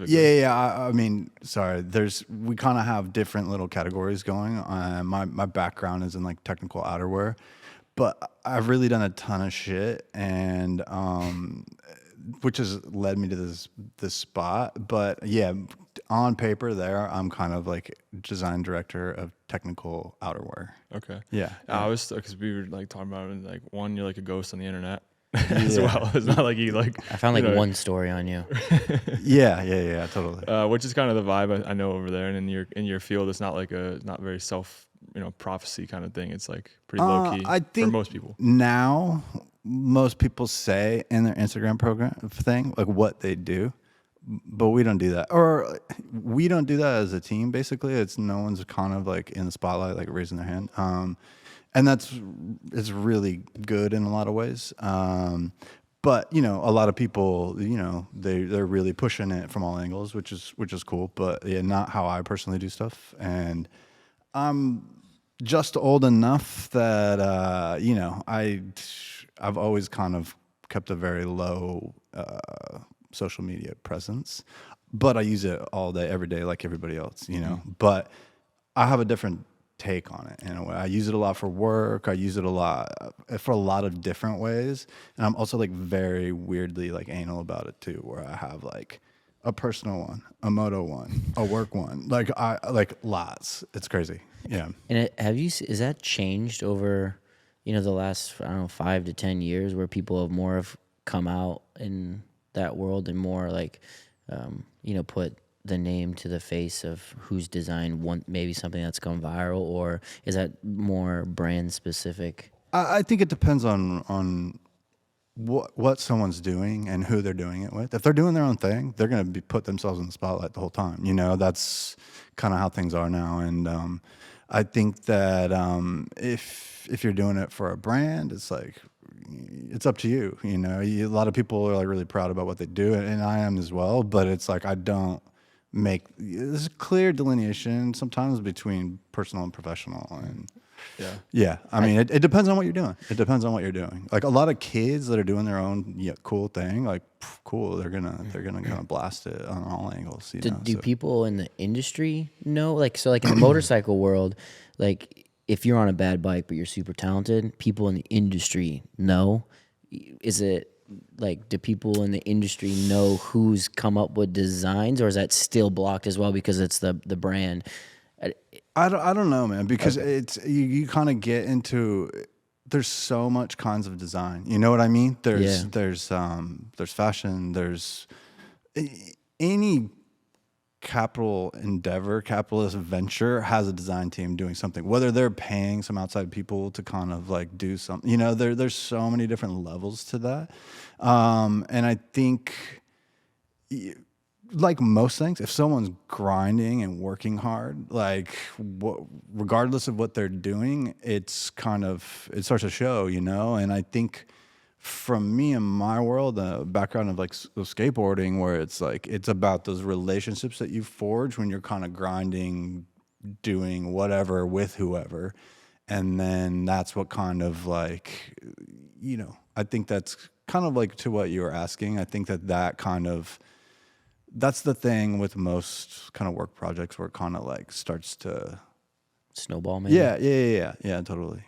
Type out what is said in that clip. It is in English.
Yeah. I mean, sorry. We kind of have different little categories going. My background is in like technical outerwear, but I've really done a ton of shit, and which has led me to this spot. But yeah, on paper, there I'm kind of like design director of technical outerwear. Okay. Yeah. I was, because we were like talking about it, like, one, you're like a ghost on the internet as Yeah. well. It's not like you like, I found you like know, one story on you. Yeah, totally. which is kind of the vibe I know over there. And in your field, it's not like not very self, prophecy kind of thing. It's like pretty low key I for think most people. now most people say in their Instagram program thing like what they do, but we don't do that, or we don't do that as a team. Basically, it's no one's kind of like in the spotlight, like raising their hand, and it's really good in a lot of ways. But a lot of people, they're really pushing it from all angles, which is cool. But yeah, not how I personally do stuff, and I'm just old enough that I've always kind of kept a very low social media presence, but I use it all day, every day, like everybody else. But I have a different take on it in a way. I use it a lot for work. I use it a lot for a lot of different ways, and I'm also like very weirdly like anal about it too, where I have like a personal one, a moto one, a work one, like I like lots. It's crazy. Yeah. And is that changed over, the last, I don't know, 5 to 10 years, where people have come out in that world and more like, put the name to the face of who's designed maybe something that's gone viral, or is that more brand specific? I think it depends on what someone's doing and who they're doing it with. If they're doing their own thing, they're going to put themselves in the spotlight the whole time. That's kind of how things are now. And I think that if you're doing it for a brand, it's like it's up to you. A lot of people are like really proud about what they do, and I am as well. But it's like I don't there's a clear delineation sometimes between personal and professional, and yeah. I mean, it depends on what you're doing. It depends on what you're doing. Like a lot of kids that are doing their own cool thing, like cool, they're gonna kind of blast it on all angles. Do people in the industry know? Like in the motorcycle world, like if you're on a bad bike but you're super talented, people in the industry know. Is it like, do people in the industry know who's come up with designs, or is that still blocked as well because it's the brand? I don't know, man, because it's you kind of get into, there's so much kinds of design. You know what I mean? There's fashion, there's any capitalist venture has a design team doing something, whether they're paying some outside people to kind of like do something. There's so many different levels to that, and I think like most things, if someone's grinding and working hard, like regardless of what they're doing, it starts to show, and I think from me and my world, the background of like skateboarding, where it's like it's about those relationships that you forge when you're kind of grinding, doing whatever with whoever, and then that's what kind of like, I think that's kind of like to what you were asking. I think that kind of, that's the thing with most kind of work projects, where it kind of like starts to snowball, maybe. Yeah, totally.